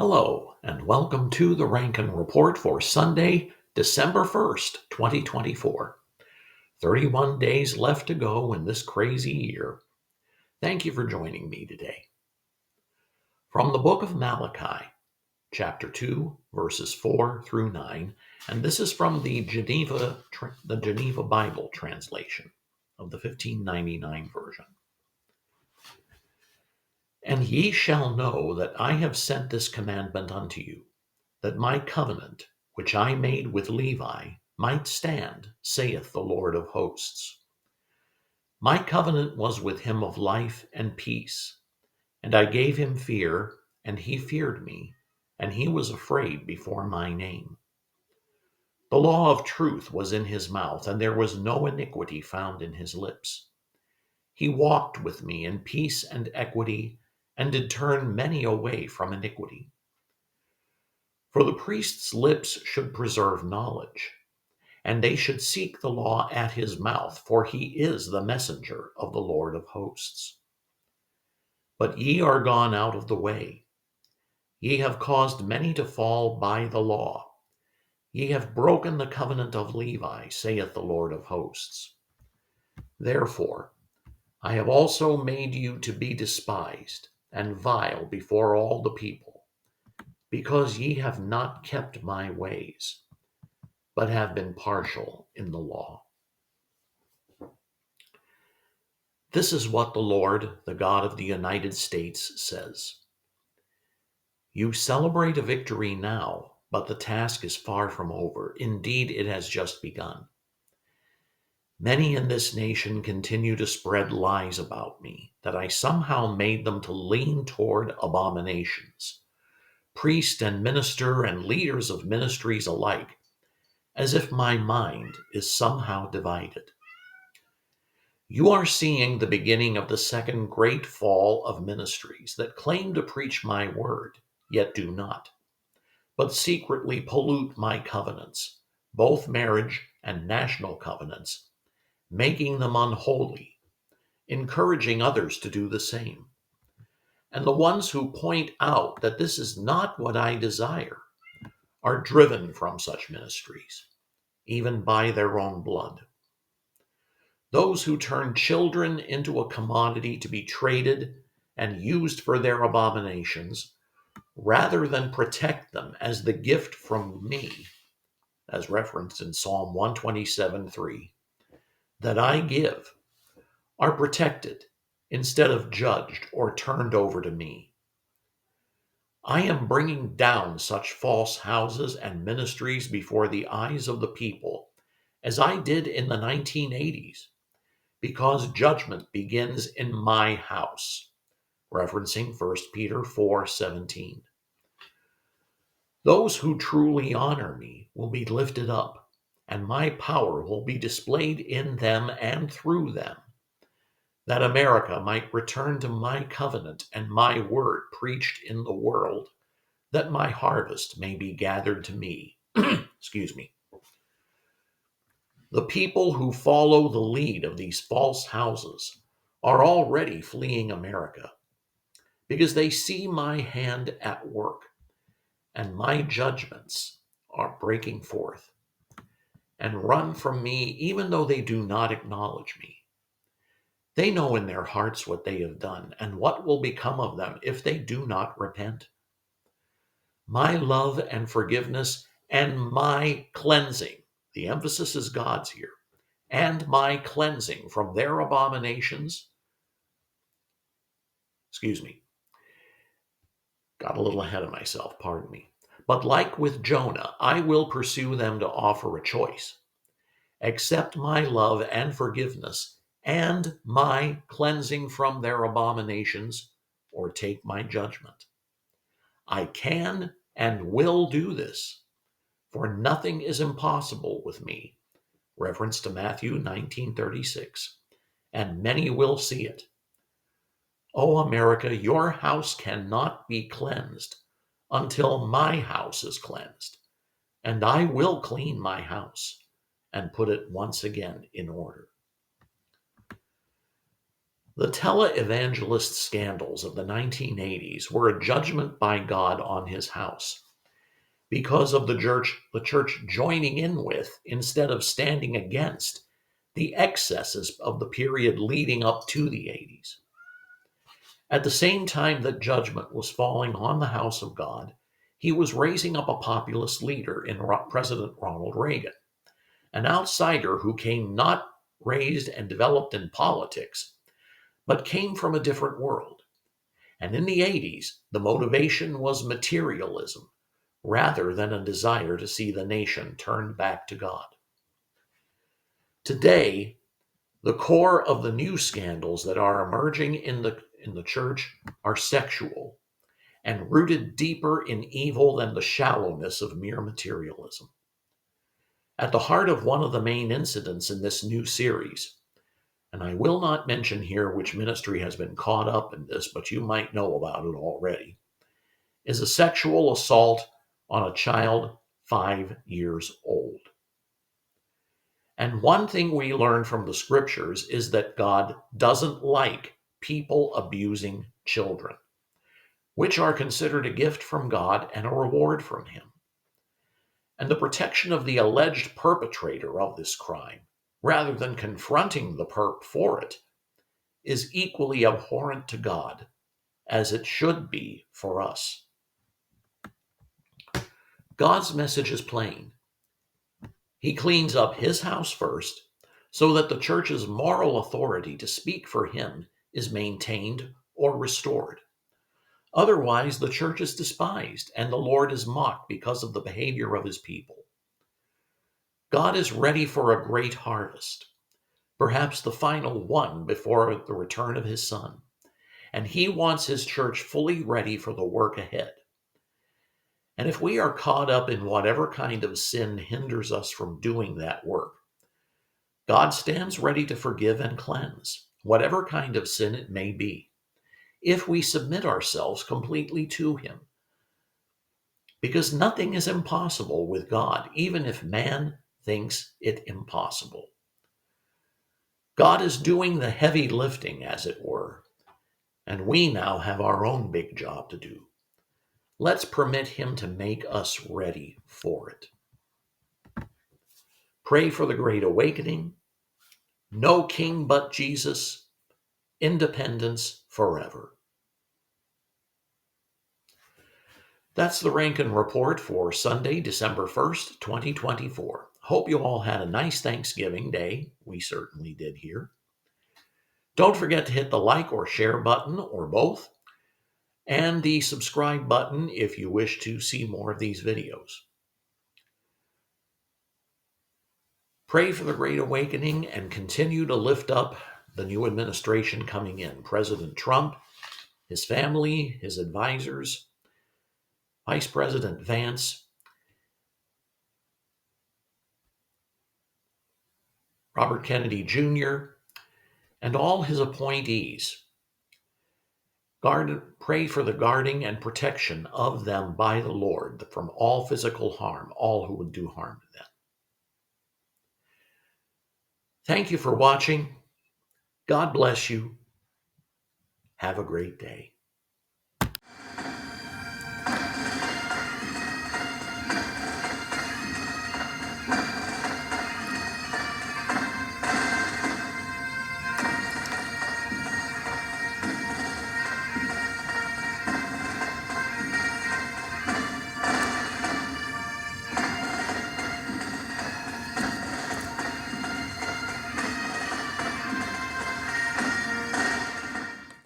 Hello, and welcome to the Rankin Report for Sunday, December 1st, 2024. 31 days left to go in this crazy year. Thank you for joining me today. From the book of Malachi, chapter 2, verses 4 through 9, and this is from the Geneva Bible translation of the 1599 version. And ye shall know that I have sent this commandment unto you, that my covenant, which I made with Levi, might stand, saith the Lord of hosts. My covenant was with him of life and peace, and I gave him fear, and he feared me, and he was afraid before my name. The law of truth was in his mouth, and there was no iniquity found in his lips. He walked with me in peace and equity, and did turn many away from iniquity. For the priest's lips should preserve knowledge, and they should seek the law at his mouth, for he is the messenger of the Lord of hosts. But ye are gone out of the way. Ye have caused many to fall by the law. Ye have broken the covenant of Levi, saith the Lord of hosts. Therefore, I have also made you to be despised and vile before all the people, because ye have not kept my ways, but have been partial in the law. This is what the Lord, the God of the United States, says. You celebrate a victory now, but the task is far from over. Indeed, it has just begun. Many in this nation continue to spread lies about me, that I somehow made them to lean toward abominations, priest and minister and leaders of ministries alike, as if my mind is somehow divided. You are seeing the beginning of the second great fall of ministries that claim to preach my word, yet do not, but secretly pollute my covenants, both marriage and national covenants, making them unholy, encouraging others to do the same. And the ones who point out that this is not what I desire are driven from such ministries, even by their own blood. Those who turn children into a commodity to be traded and used for their abominations, rather than protect them as the gift from me, as referenced in Psalm 127:3, that I give, are protected instead of judged or turned over to me. I am bringing down such false houses and ministries before the eyes of the people, as I did in the 1980s. Because judgment begins in my house, referencing 1 Peter 4:17. Those who truly honor me will be lifted up, and my power will be displayed in them and through them, that America might return to my covenant and my word preached in the world, that my harvest may be gathered to me. Excuse me. The people who follow the lead of these false houses are already fleeing America because they see my hand at work and my judgments are breaking forth, and run from me even though they do not acknowledge me. They know in their hearts what they have done and what will become of them if they do not repent. My love and forgiveness and my cleansing, the emphasis is God's here, and my cleansing from their abominations. Excuse me, got a little ahead of myself, pardon me. But like with Jonah, I will pursue them to offer a choice. Accept my love and forgiveness and my cleansing from their abominations, or take my judgment. I can and will do this, for nothing is impossible with me. Reference to Matthew 19:36, and many will see it. O America, your house cannot be cleansed until my house is cleansed, and I will clean my house and put it once again in order. The televangelist scandals of the 1980s were a judgment by God on his house because of the church joining in with, instead of standing against, the excesses of the period leading up to the 80s. At the same time that judgment was falling on the house of God, he was raising up a populist leader in President Ronald Reagan, an outsider who came not raised and developed in politics, but came from a different world. And in the 80s, the motivation was materialism rather than a desire to see the nation turned back to God. Today, the core of the new scandals that are emerging in the church are sexual and rooted deeper in evil than the shallowness of mere materialism. At the heart of one of the main incidents in this new series, and I will not mention here which ministry has been caught up in this, but you might know about it already, is a sexual assault on a child 5 years old. And one thing we learn from the scriptures is that God doesn't like people abusing children, which are considered a gift from God and a reward from Him. And the protection of the alleged perpetrator of this crime, rather than confronting the perp for it, is equally abhorrent to God, as it should be for us. God's message is plain. He cleans up His house first, so that the church's moral authority to speak for Him is maintained or restored. Otherwise, the church is despised and the Lord is mocked because of the behavior of His people. God is ready for a great harvest, perhaps the final one before the return of His Son, and He wants His church fully ready for the work ahead. And if we are caught up in whatever kind of sin hinders us from doing that work, God stands ready to forgive and cleanse, whatever kind of sin it may be, if we submit ourselves completely to Him. Because nothing is impossible with God, even if man thinks it impossible. God is doing the heavy lifting, as it were, and we now have our own big job to do. Let's permit Him to make us ready for it. Pray for the Great Awakening. No king but Jesus. Independence forever. That's the Rankin Report for Sunday, December 1st, 2024. Hope you all had a nice Thanksgiving Day. We certainly did here. Don't forget to hit the like or share button, or both, and the subscribe button if you wish to see more of these videos. Pray for the Great Awakening and continue to lift up the new administration coming in. President Trump, his family, his advisors, Vice President Vance, Robert Kennedy Jr., and all his appointees. Pray for the guarding and protection of them by the Lord from all physical harm, all who would do harm to them. Thank you for watching. God bless you. Have a great day.